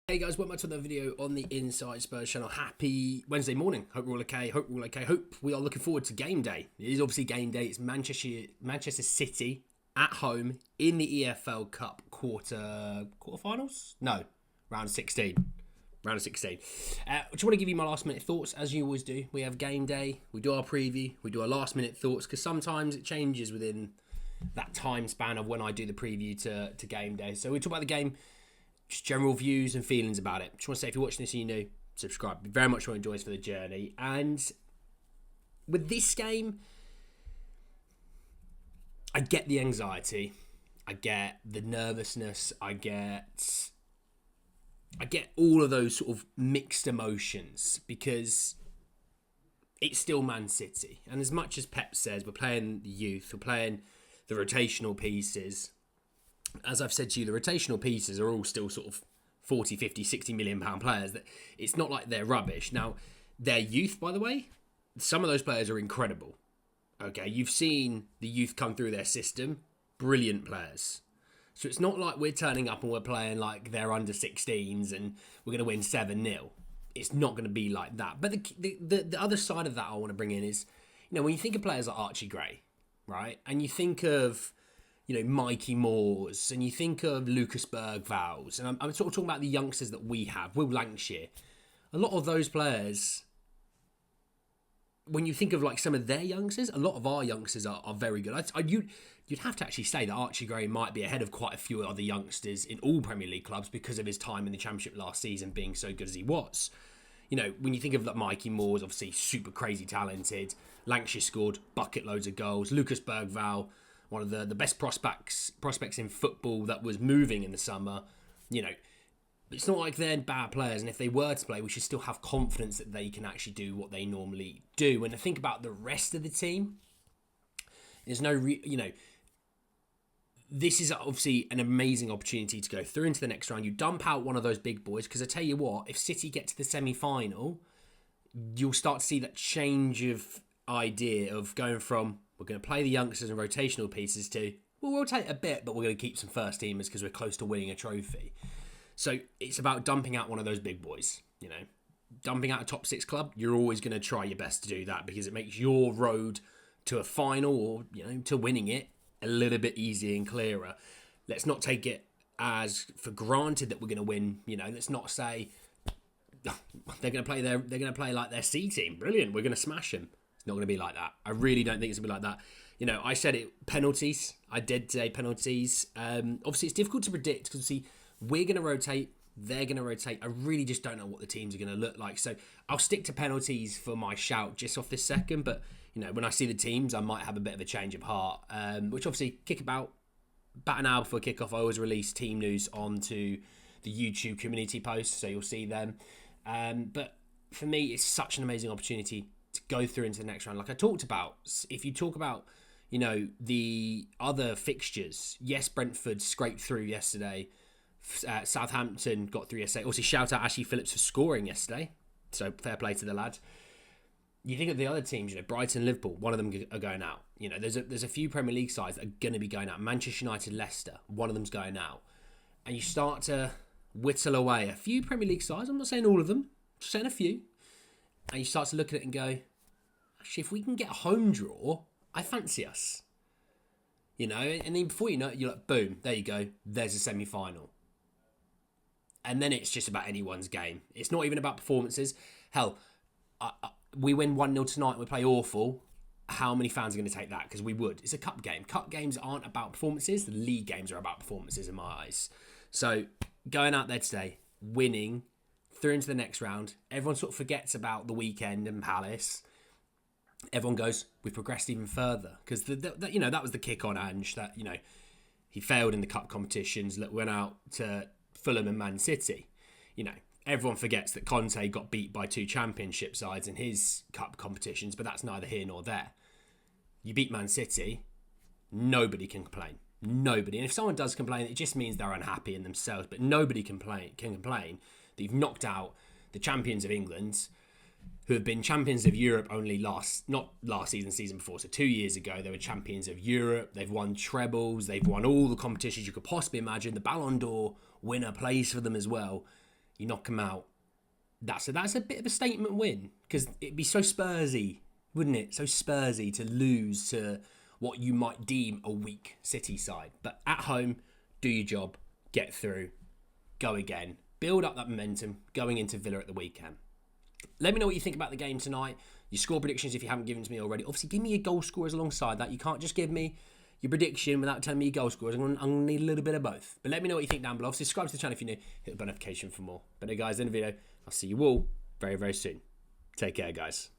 Hey guys, welcome back to another video on the Inside Spurs channel. Happy Wednesday morning. Hope we're all okay. Hope we are looking forward to game day. It is obviously game day. It's Manchester City at home in the EFL Cup quarterfinals? No, round of 16. Round of 16. Just want to give you my last minute thoughts, as you always do. We have game day. We do our preview. We do our last minute thoughts because sometimes it changes within that time span of when I do the preview to game day. So we talk about the game. Just general views and feelings about it. Just want to say, if you're watching this and you're new, subscribe. Be very much more enjoys for the journey. And with this game, I get the anxiety. I get the nervousness. I get all of those sort of mixed emotions because it's still Man City. And as much as Pep says, we're playing the youth, we're playing the rotational pieces. As I've said to you, the rotational pieces are all still sort of 40, 50, 60 million pound players. That it's not like they're rubbish. Now, their youth, by the way, some of those players are incredible. Okay, you've seen the youth come through their system. Brilliant players. So it's not like we're turning up and we're playing like they're under 16s and we're going to win 7-0. It's not going to be like that. But the other side of that I want to bring in is, when you think of players like Archie Gray, right? And you think of Mikey Moores, and you think of Lucas Bergvals, and I'm sort of talking about the youngsters that we have, Will Lancashire. A lot of those players, when you think of like some of their youngsters, a lot of our youngsters are very good. You'd have to actually say that Archie Gray might be ahead of quite a few other youngsters in all Premier League clubs because of his time in the Championship last season being so good as he was. When you think of like Mikey Moores, obviously super crazy talented. Lancashire scored bucket loads of goals. Lucas Bergvall, one of the best prospects in football that was moving in the summer. It's not like they're bad players, and if they were to play, we should still have confidence that they can actually do what they normally do. When I think about the rest of the team, there's this is obviously an amazing opportunity to go through into the next round. You dump out one of those big boys, because I tell you what, if City get to the semi-final, you'll start to see that change of idea of going from, we're going to play the youngsters and rotational pieces to, we'll rotate a bit, but we're going to keep some first teamers because we're close to winning a trophy. So it's about dumping out one of those big boys. Dumping out a top six club, you're always going to try your best to do that because it makes your road to a final or, to winning it a little bit easier and clearer. Let's not take it as for granted that we're going to win. Let's not say they're going to play like their C team. Brilliant, we're going to smash them. Not going to be like that. I really don't think it's going to be like that. I said it, penalties. I did say penalties. Obviously, it's difficult to predict because, we're going to rotate. They're going to rotate. I really just don't know what the teams are going to look like. So I'll stick to penalties for my shout just off this second. But, when I see the teams, I might have a bit of a change of heart. Which obviously, about an hour before kickoff, I always release team news onto the YouTube community posts. So you'll see them. But for me, it's such an amazing opportunity to go through into the next round. Like I talked about, if you talk about, the other fixtures, yes, Brentford scraped through yesterday. Southampton got through yesterday. Also, shout out Ashley Phillips for scoring yesterday. So fair play to the lad. You think of the other teams, Brighton, Liverpool, one of them are going out. There's a few Premier League sides that are going to be going out. Manchester United, Leicester, one of them's going out. And you start to whittle away a few Premier League sides. I'm not saying all of them, just saying a few. And you start to look at it and go, actually, if we can get a home draw, I fancy us. And then before you know it, you're like, boom, there you go. There's a semi-final. And then it's just about anyone's game. It's not even about performances. Hell, we win 1-0 tonight, we play awful. How many fans are going to take that? Because we would. It's a cup game. Cup games aren't about performances. The league games are about performances in my eyes. So going out there today, winning, through into the next round, everyone sort of forgets about the weekend and Palace. Everyone goes, we've progressed even further because that was the kick on Ange that he failed in the cup competitions, went out to Fulham and Man City. Everyone forgets that Conte got beat by two championship sides in his cup competitions, but that's neither here nor there. You beat Man City, nobody can complain. Nobody. And if someone does complain, it just means they're unhappy in themselves. But nobody can complain that you've knocked out the champions of England, who have been champions of Europe only not last season before. So 2 years ago, they were champions of Europe. They've won trebles. They've won all the competitions you could possibly imagine. The Ballon d'Or winner plays for them as well. You knock them out. That's a bit of a statement win, because it'd be so Spursy, wouldn't it? So Spursy to lose to what you might deem a weak City side. But at home, do your job, get through, go again, build up that momentum going into Villa at the weekend. Let me know what you think about the game tonight. Your score predictions if you haven't given to me already. Obviously, give me your goal scorers alongside that. You can't just give me your prediction without telling me your goal scorers. I'm going to need a little bit of both. But let me know what you think down below. Subscribe to the channel if you're new. Hit the bell notification for more. But guys, in the video, I'll see you all very, very soon. Take care, guys.